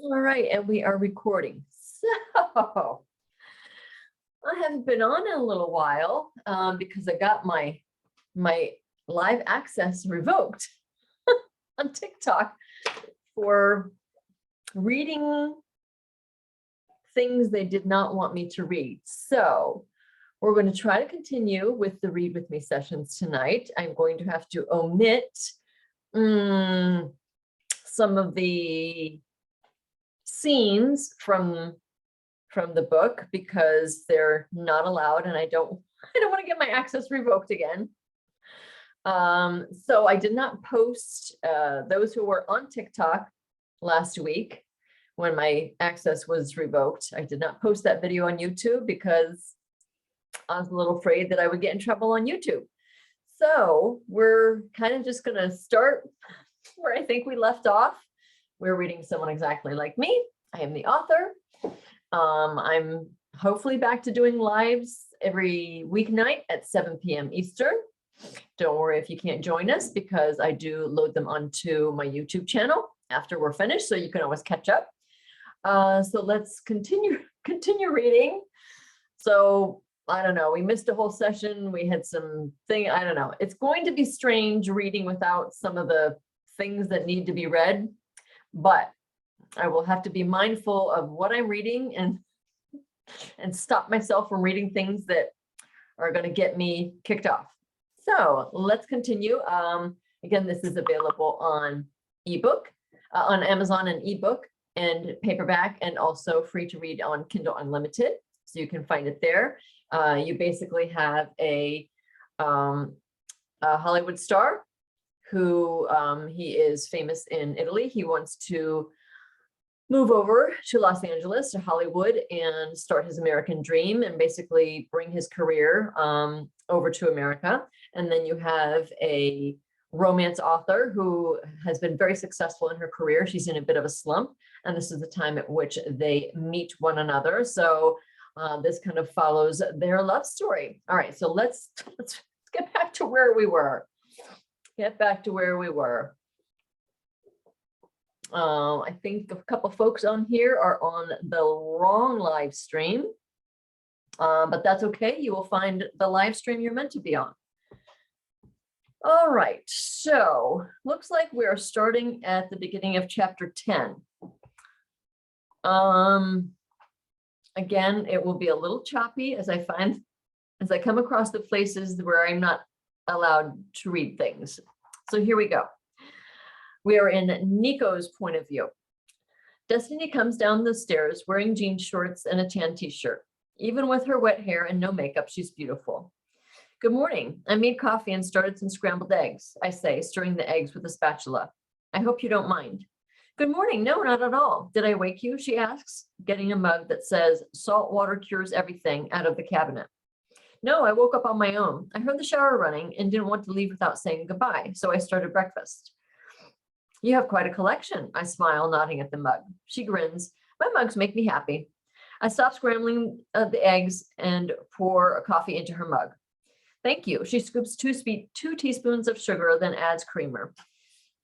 All right, and we are recording. So I haven't been on in a little while because I got my live access revoked on TikTok for reading things they did not want me to read. So we're going to try to continue with the Read With Me sessions tonight. I'm going to have to omit some of the scenes from the book because they're not allowed, and I don't want to get my access revoked again. So I did not post those who were on TikTok last week when my access was revoked. I did not post that video on YouTube because I was a little afraid that I would get in trouble on YouTube. So we're kind of just going to start where I think we left off. We're reading Someone Exactly Like Me. I am the author. I'm hopefully back to doing lives every weeknight at 7 p.m. Eastern. Don't worry if you can't join us because I do load them onto my YouTube channel after we're finished, so you can always catch up. So let's continue reading. So I don't know, we missed a whole session. We had some thing, I don't know. It's going to be strange reading without some of the things that need to be read, but I will have to be mindful of what I'm reading and stop myself from reading things that are going to get me kicked off. So let's continue. Again, this is available on ebook, on Amazon and ebook and paperback, and also free to read on Kindle Unlimited. So you can find it there. You basically have a Hollywood star who he is famous in Italy. He wants to move over to Los Angeles, to Hollywood, and start his American dream and basically bring his career over to America. And then you have a romance author who has been very successful in her career. She's in a bit of a slump, and this is the time at which they meet one another. So this kind of follows their love story. All right, so let's get back to where we were. I think a couple folks on here are on the wrong live stream, but that's okay. You will find the live stream you're meant to be on. All right, so looks like we're starting at the beginning of chapter 10. Again, it will be a little choppy as I come across the places where I'm not allowed to read things. So here we go. We are in Nico's point of view. Destiny comes down the stairs wearing jean shorts and a tan t-shirt. Even with her wet hair and no makeup, she's beautiful. Good morning. I made coffee and started some scrambled eggs, I say, stirring the eggs with a spatula. I hope you don't mind. Good morning. No, not at all. Did I wake you? She asks, getting a mug that says salt water cures everything out of the cabinet. No, I woke up on my own. I heard the shower running and didn't want to leave without saying goodbye, so I started breakfast. You have quite a collection, I smile, nodding at the mug. She grins. My mugs make me happy. I stop scrambling the eggs and pour a coffee into her mug. Thank you. She scoops 2 teaspoons of sugar, then adds creamer.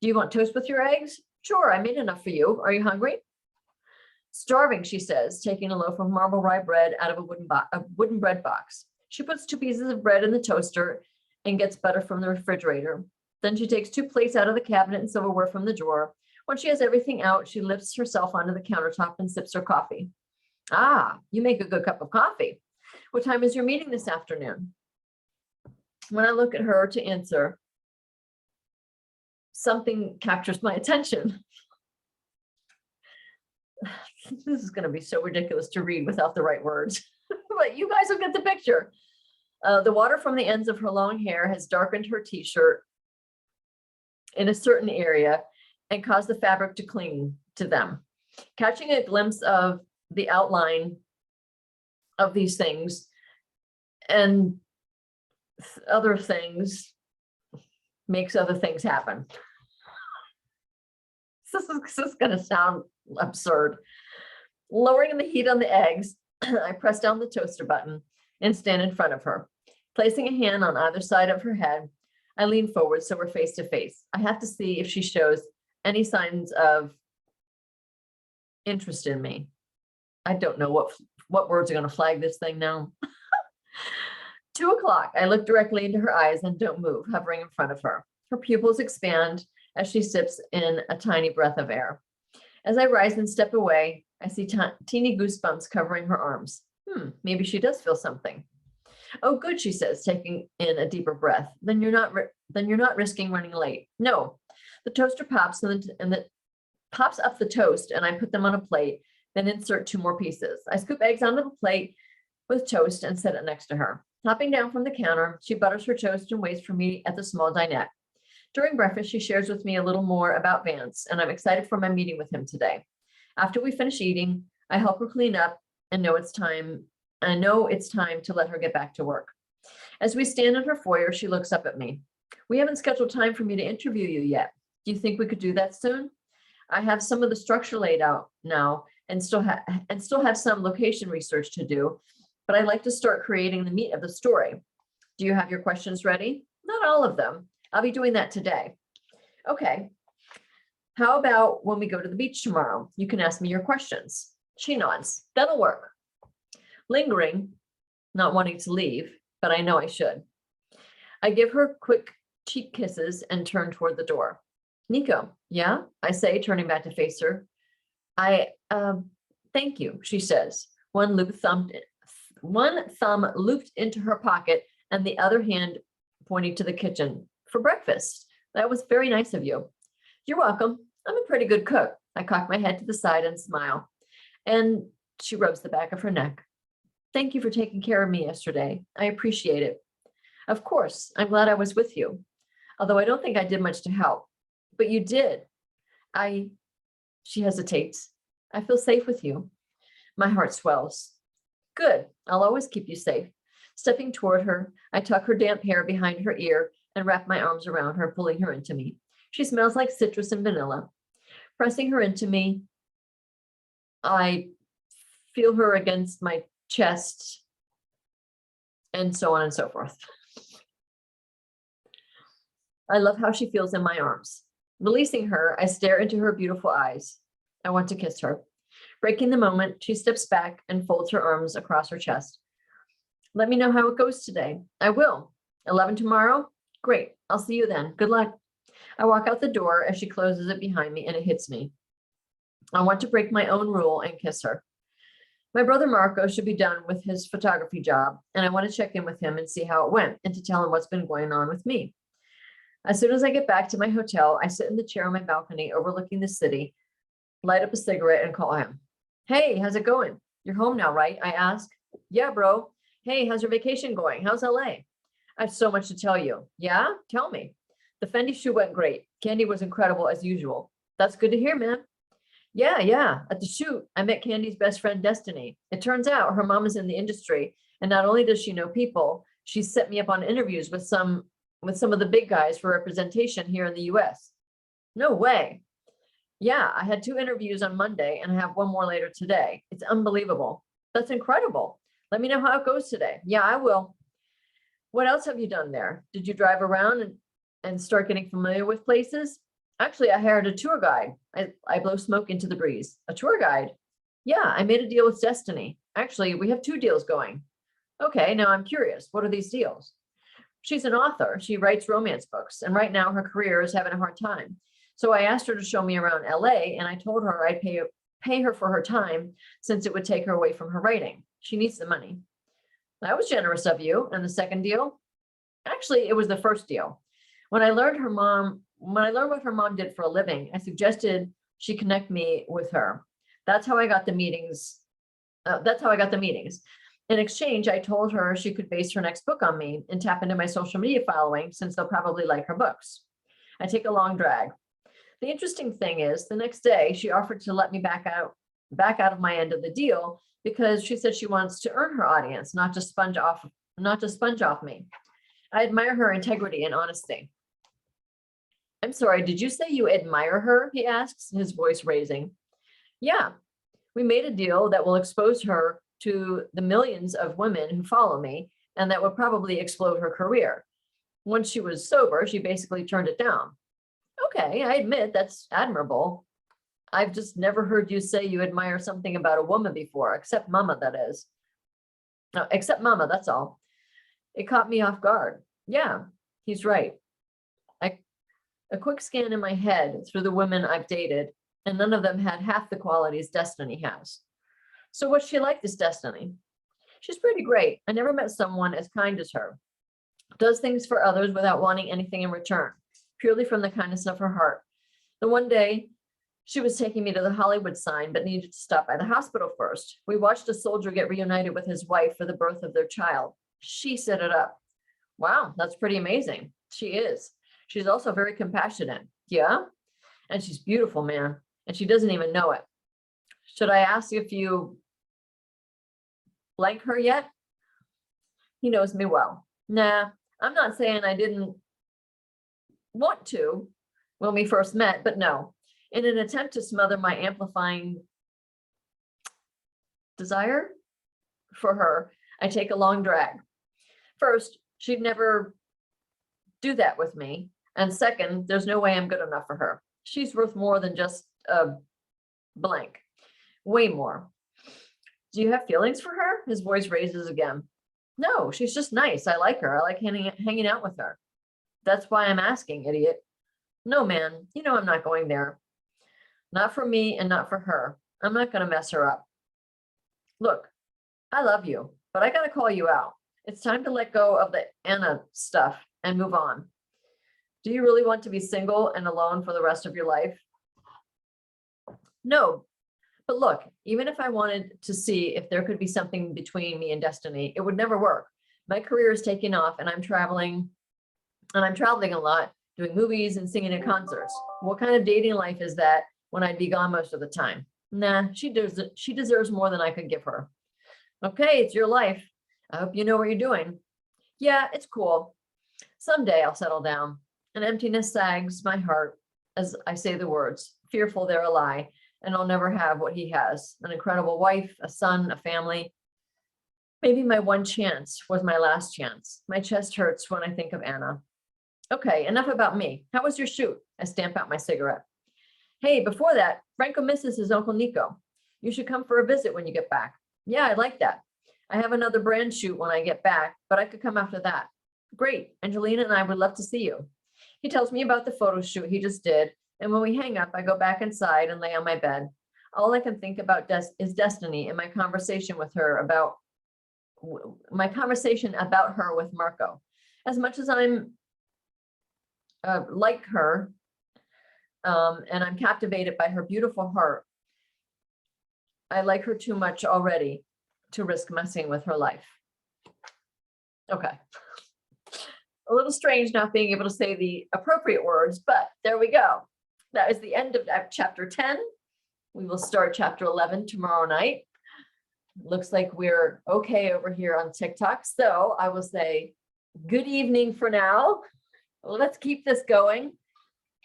Do you want toast with your eggs? Sure, I made enough for you. Are you hungry? Starving, she says, taking a loaf of marble rye bread out of a wooden bread box. She puts 2 pieces of bread in the toaster and gets butter from the refrigerator. Then she takes 2 plates out of the cabinet and silverware from the drawer. When she has everything out, she lifts herself onto the countertop and sips her coffee. Ah, you make a good cup of coffee. What time is your meeting this afternoon? When I look at her to answer, something captures my attention. This is going to be so ridiculous to read without the right words, but you guys will get the picture. The water from the ends of her long hair has darkened her t-shirt in a certain area and caused the fabric to cling to them. Catching a glimpse of the outline of these things and other things makes other things happen. This is going to sound absurd. Lowering the heat on the eggs, I press down the toaster button and stand in front of her. Placing a hand on either side of her head, I lean forward so we're face to face. I have to see if she shows any signs of interest in me. I don't know what words are going to flag this thing now. 2 o'clock. I look directly into her eyes and don't move, hovering in front of her. Her pupils expand as she sips in a tiny breath of air. As I rise and step away, I see teeny goosebumps covering her arms. Maybe she does feel something. Oh, good, she says, taking in a deeper breath. Then you're not risking running late. No, the toaster pops and pops up the toast, and I put them on a plate, then insert 2 more pieces. I scoop eggs onto the plate with toast and set it next to her. Hopping down from the counter, she butters her toast and waits for me at the small dinette. During breakfast, she shares with me a little more about Vance, and I'm excited for my meeting with him today. After we finish eating, I help her clean up and know it's time to let her get back to work. As we stand in her foyer, she looks up at me. We haven't scheduled time for me to interview you yet. Do you think we could do that soon? I have some of the structure laid out now and still have some location research to do, but I'd like to start creating the meat of the story. Do you have your questions ready? Not all of them. I'll be doing that today. Okay. How about when we go to the beach tomorrow? You can ask me your questions. She nods. That'll work. Lingering, not wanting to leave, but I know I should. I give her quick cheek kisses and turn toward the door. Nico, yeah? I say, turning back to face her. Thank you, she says. One thumb looped into her pocket and the other hand pointing to the kitchen. For breakfast. That was very nice of you. You're welcome. I'm a pretty good cook. I cock my head to the side and smile. And she rubs the back of her neck. Thank you for taking care of me yesterday. I appreciate it. Of course, I'm glad I was with you. Although I don't think I did much to help. But you did. She hesitates. I feel safe with you. My heart swells. Good. I'll always keep you safe. Stepping toward her, I tuck her damp hair behind her ear and wrap my arms around her, pulling her into me. She smells like citrus and vanilla. Pressing her into me, I feel her against my chest, and so on and so forth. I love how she feels in my arms. Releasing her, I stare into her beautiful eyes. I want to kiss her. Breaking the moment, she steps back and folds her arms across her chest. Let me know how it goes today. I will. 11 tomorrow? Great. I'll see you then. Good luck. I walk out the door as she closes it behind me, and it hits me. I want to break my own rule and kiss her. My brother Marco should be done with his photography job, and I want to check in with him and see how it went and to tell him what's been going on with me. As soon as I get back to my hotel, I sit in the chair on my balcony overlooking the city, light up a cigarette, and call him. Hey, how's it going? You're home now, right? I ask. Yeah, bro. Hey, how's your vacation going? How's LA? I have so much to tell you. Yeah? Tell me. The Fendi shoot went great. Candy was incredible as usual. That's good to hear, man. Yeah. At the shoot, I met Candy's best friend, Destiny. It turns out her mom is in the industry, and not only does she know people, she's set me up on interviews with some of the big guys for representation here in the US. No way. Yeah, I had 2 interviews on Monday, and I have 1 more later today. It's unbelievable. That's incredible. Let me know how it goes today. Yeah, I will. What else have you done there? Did you drive around and start getting familiar with places? Actually, I hired a tour guide. I blow smoke into the breeze. A tour guide? Yeah, I made a deal with Destiny. Actually, we have 2 deals going. Okay, now I'm curious. What are these deals? She's an author. She writes romance books, and right now her career is having a hard time. So I asked her to show me around LA, and I told her I'd pay her for her time since it would take her away from her writing. She needs the money. That was generous of you. And the second deal? Actually, it was the first deal. When I learned what her mom did for a living, I suggested she connect me with her. That's how I got the meetings. In exchange, I told her she could base her next book on me and tap into my social media following, since they'll probably like her books. I take a long drag. The interesting thing is, the next day she offered to let me back out of my end of the deal, because she said she wants to earn her audience, not just sponge off me. I admire her integrity and honesty. I'm sorry, did you say you admire her? He asks, his voice raising. Yeah, we made a deal that will expose her to the millions of women who follow me, and that would probably explode her career. Once she was sober, she basically turned it down. Okay, I admit that's admirable. I've just never heard you say you admire something about a woman before, except Mama, that is. No, except Mama, that's all. It caught me off guard. Yeah, he's right. A quick scan in my head through the women I've dated, and none of them had half the qualities Destiny has. So what's she like, this Destiny? She's pretty great. I never met someone as kind as her. Does things for others without wanting anything in return, purely from the kindness of her heart. The one day, she was taking me to the Hollywood sign, but needed to stop by the hospital first. We watched a soldier get reunited with his wife for the birth of their child. She set it up. Wow, that's pretty amazing. She is. She's also very compassionate. Yeah? And she's beautiful, man. And she doesn't even know it. Should I ask if you like her yet? He knows me well. Nah, I'm not saying I didn't want to when we first met, but no. In an attempt to smother my amplifying desire for her, I take a long drag. First, she'd never do that with me. And second, there's no way I'm good enough for her. She's worth more than just a blank. Way more. Do you have feelings for her? His voice raises again. No, she's just nice. I like her. I like hanging out with her. That's why I'm asking, idiot. No, man, you know I'm not going there. Not for me and not for her. I'm not going to mess her up. Look, I love you, but I got to call you out. It's time to let go of the Anna stuff and move on. Do you really want to be single and alone for the rest of your life? No, but look, even if I wanted to see if there could be something between me and Destiny, it would never work. My career is taking off and I'm traveling a lot, doing movies and singing at concerts. What kind of dating life is that when I'd be gone most of the time? Nah, she deserves more than I could give her. Okay, it's your life. I hope you know what you're doing. Yeah, it's cool. Someday I'll settle down. An emptiness sags my heart as I say the words, fearful they're a lie, and I'll never have what he has, an incredible wife, a son, a family. Maybe my one chance was my last chance. My chest hurts when I think of Anna. Okay, enough about me. How was your shoot? I stamp out my cigarette. Hey, before that, Franco misses his Uncle Nico. You should come for a visit when you get back. Yeah, I'd like that. I have another brand shoot when I get back, but I could come after that. Great, Angelina and I would love to see you. He tells me about the photo shoot he just did, and when we hang up, I go back inside and lay on my bed. All I can think about is Destiny and my conversation with her about her with Marco. As much as I'm like her, and I'm captivated by her beautiful heart, I like her too much already to risk messing with her life. Okay. A little strange not being able to say the appropriate words, but there we go. That is the end of chapter 10. We will start chapter 11 tomorrow night. Looks like we're okay over here on TikTok. So I will say good evening for now. Let's keep this going.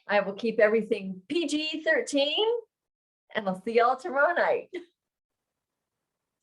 I will keep everything PG-13 and I'll see y'all tomorrow night.